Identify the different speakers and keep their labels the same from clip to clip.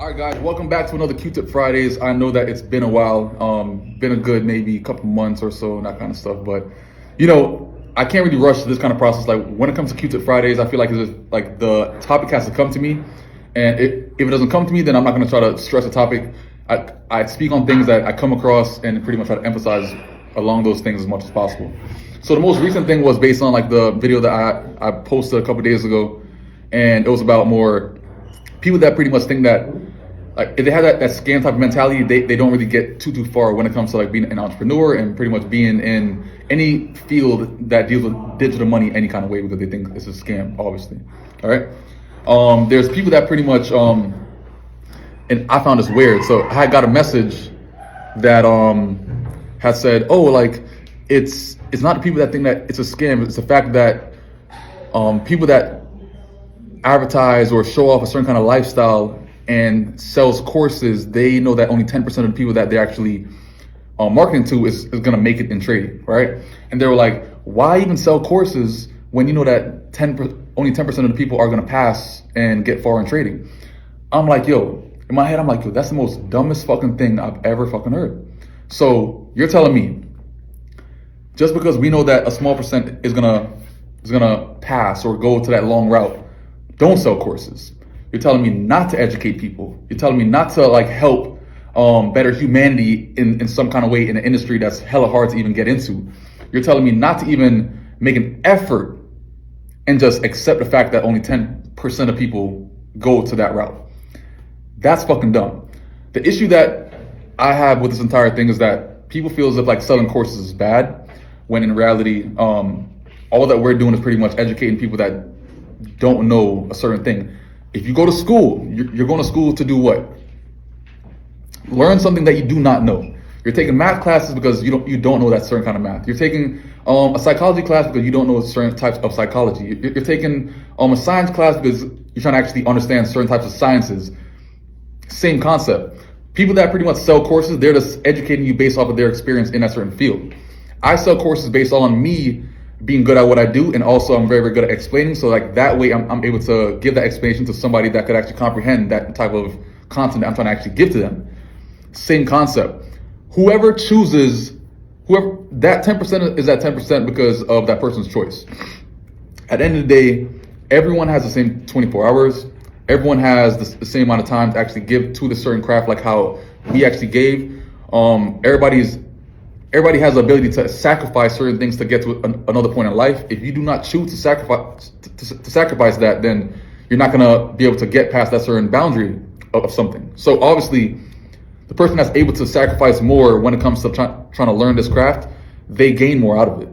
Speaker 1: All right, guys, welcome back to another Q-Tip Fridays. I know that it's been a while, been a good maybe couple months or so, and that kind of stuff. But I can't really rush this kind of process. Like when it comes to Q-Tip Fridays, I feel like it's just, like the topic has to come to me, and if it doesn't come to me, then I'm not going to try to stress the topic. I speak on things that I come across and pretty much try to emphasize along those things as much as possible. So the most recent thing was based on like the video that I posted a couple days ago, and it was about more people that pretty much think that like if they have that scam type of mentality, they don't really get too far when it comes to like being an entrepreneur and pretty much being in any field that deals with digital money any kind of way, because they think it's a scam, obviously. All right. There's people that pretty much and I found this weird. So I got a message that had said, oh, like it's not the people that think that it's a scam, it's the fact that people that advertise or show off a certain kind of lifestyle and sells courses, they know that only 10% of the people that they're actually marketing to is going to make it in trading, right? And they were like, why even sell courses when you know that only 10% of the people are going to pass and get far in trading? I'm like, yo, in my head, I'm like, yo, that's the most dumbest fucking thing I've ever fucking heard. So you're telling me just because we know that a small percent is gonna pass or go to that long route, don't sell courses? You're telling me not to educate people. You're telling me not to like help better humanity in some kind of way in an industry that's hella hard to even get into. You're telling me not to even make an effort and just accept the fact that only 10% of people go to that route. That's fucking dumb. The issue that I have with this entire thing is that people feel as if like selling courses is bad, when in reality, all that we're doing is pretty much educating people that don't know a certain thing. If you go to school, you're going to school to do what? Learn something that you do not know. You're taking math classes because you don't know that certain kind of math. You're taking a psychology class because you don't know certain types of psychology. You're taking a science class because you're trying to actually understand certain types of sciences. Same concept. People that pretty much sell courses, they're just educating you based off of their experience in that certain field. I sell courses based on me being good at what I do, and also I'm very, very good at explaining. So like that way I'm able to give that explanation to somebody that could actually comprehend that type of content that I'm trying to actually give to them. Same concept. Whoever that 10% is that 10% because of that person's choice. At the end of the day, everyone has the same 24 hours. Everyone has the same amount of time to actually give to the certain craft, like how we actually gave. Everybody has the ability to sacrifice certain things to get to another point in life. If you do not choose to sacrifice that, then you're not gonna be able to get past that certain boundary of something. So obviously, the person that's able to sacrifice more when it comes to trying to learn this craft, they gain more out of it.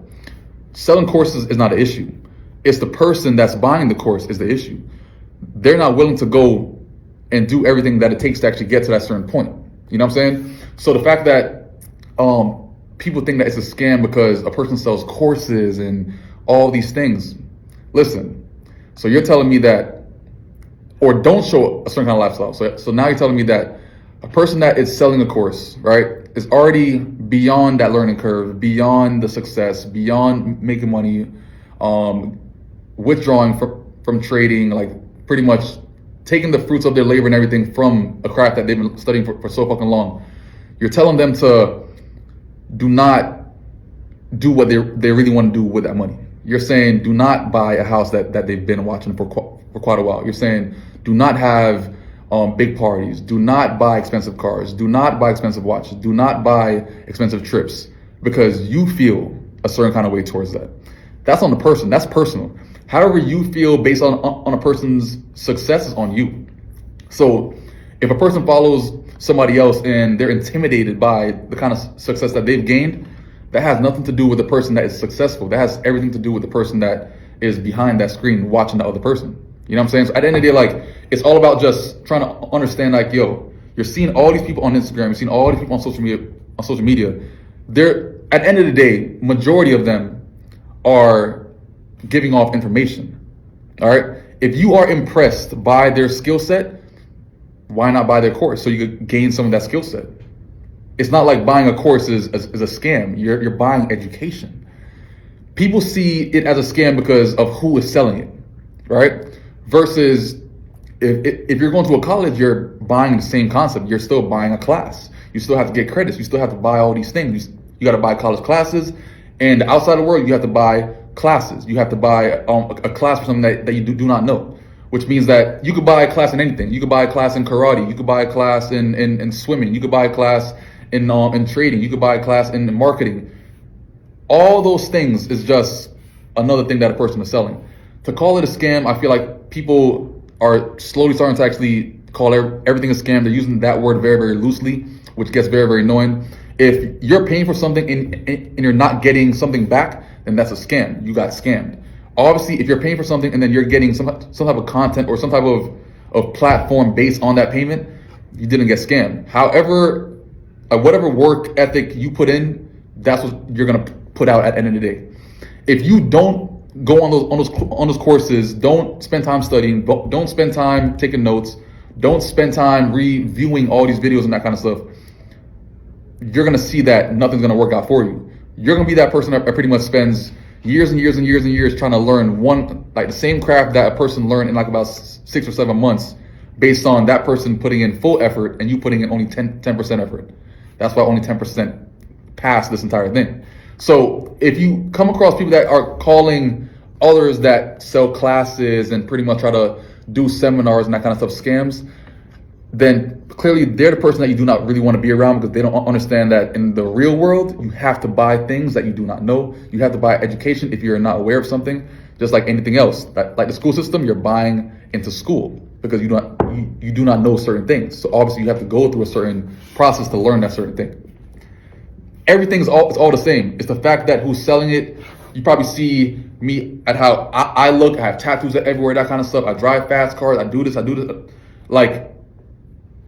Speaker 1: Selling courses is not an issue. It's the person that's buying the course is the issue. They're not willing to go and do everything that it takes to actually get to that certain point. You know what I'm saying? So the fact that people think that it's a scam because a person sells courses and all these things. Listen, so you're telling me that, or don't show a certain kind of lifestyle. So now you're telling me that a person that is selling a course, right, is already beyond that learning curve, beyond the success, beyond making money, withdrawing from trading, like pretty much taking the fruits of their labor and everything from a craft that they've been studying for so fucking long. You're telling them to do not do what they really want to do with that money. You're saying do not buy a house that they've been watching for quite a while. You're saying do not have big parties. Do not buy expensive cars. Do not buy expensive watches. Do not buy expensive trips because you feel a certain kind of way towards that. That's on the person. That's personal. However you feel based on a person's success is on you. So if a person follows somebody else and they're intimidated by the kind of success that they've gained, that has nothing to do with the person that is successful. That has everything to do with the person that is behind that screen watching the other person. You know what I'm saying? So at the end of the day, like, it's all about just trying to understand, like, yo, you're seeing all these people on Instagram, you're seeing all these people on social media. They're, at the end of the day, majority of them are giving off information. All right? If you are impressed by their skill set, why not buy their course so you could gain some of that skill set? It's not like buying a course is a scam. You're buying education. People see it as a scam because of who is selling it, right? Versus If you're going to a college, you're buying the same concept. You're still buying a class. You still have to get credits. You still have to buy all these things. You got to buy college classes, and outside the world, you have to buy classes. You have to buy a class for something that you do not know, which means that you could buy a class in anything. You could buy a class in karate. You could buy a class in swimming. You could buy a class in trading. You could buy a class in marketing. All those things is just another thing that a person is selling. To call it a scam, I feel like people are slowly starting to actually call everything a scam. They're using that word very, very loosely, which gets very, very annoying. If you're paying for something and you're not getting something back, then that's a scam. You got scammed. Obviously, if you're paying for something and then you're getting some type of content or some type of platform based on that payment, you didn't get scammed. However, whatever work ethic you put in, that's what you're gonna put out at the end of the day. If you don't go on those courses, don't spend time studying, don't spend time taking notes, don't spend time reviewing all these videos and that kind of stuff, you're gonna see that nothing's gonna work out for you. You're gonna be that person that pretty much spends years and years and years and years trying to learn the same craft that a person learned in like about 6 or 7 months, based on that person putting in full effort and you putting in only 10% effort. That's why only 10% pass this entire thing. So if you come across people that are calling others that sell classes and pretty much try to do seminars and that kind of stuff scams, then clearly they're the person that you do not really want to be around, because they don't understand that in the real world, you have to buy things that you do not know. You have to buy education if you're not aware of something, just like anything else. Like the school system, you're buying into school because you do not know certain things. So obviously you have to go through a certain process to learn that certain thing. Everything's all the same. It's the fact that who's selling it. You probably see me at how I look. I have tattoos everywhere, that kind of stuff. I drive fast cars. I do this. Like,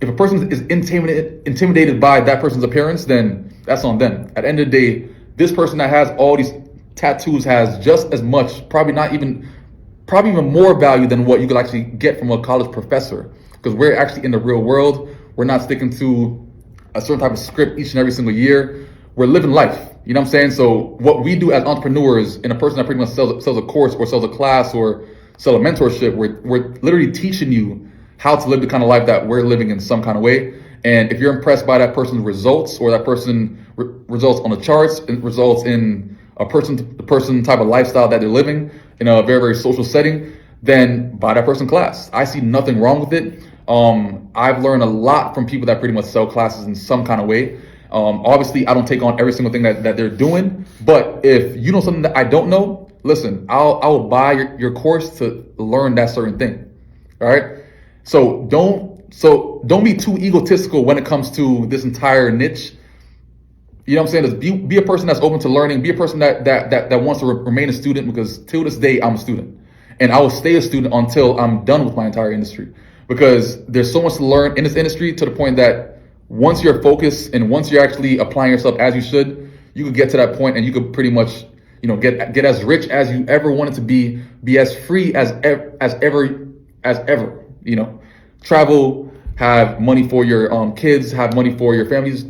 Speaker 1: if a person is intimidated by that person's appearance, then that's on them. At the end of the day, this person that has all these tattoos has just as much, probably even more value than what you could actually get from a college professor. Because we're actually in the real world. We're not sticking to a certain type of script each and every single year. We're living life. You know what I'm saying? So what we do as entrepreneurs, and a person that pretty much sells a course or sells a class or sell a mentorship, we're literally teaching you how to live the kind of life that we're living in some kind of way. And if you're impressed by that person's results, or that person results on the charts, it results in the person type of lifestyle that they're living in a very, very social setting, then buy that person class. I see nothing wrong with it. I've learned a lot from people that pretty much sell classes in some kind of way. Obviously, I don't take on every single thing that they're doing, but if you know something that I don't know, listen, I will buy your course to learn that certain thing. All right. So don't be too egotistical when it comes to this entire niche. You know what I'm saying? Just be a person that's open to learning. Be a person that wants to remain a student, because till this day I'm a student, and I will stay a student until I'm done with my entire industry, because there's so much to learn in this industry, to the point that once you're focused and once you're actually applying yourself as you should, you could get to that point and you could pretty much, get as rich as you ever wanted to be as free as ever. Travel, have money for your kids, have money for your families,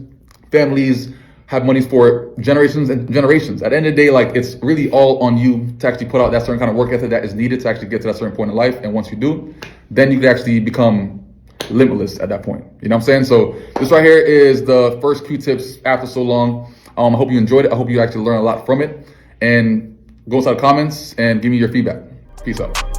Speaker 1: have money for generations and generations. At the end of the day, like, it's really all on you to actually put out that certain kind of work ethic that is needed to actually get to that certain point in life. And once you do, then you can actually become limitless at that point. You know what I'm saying? So this right here is the first Q tips after so long. I hope you enjoyed it. I hope you actually learned a lot from it. And go inside the comments and give me your feedback. Peace out.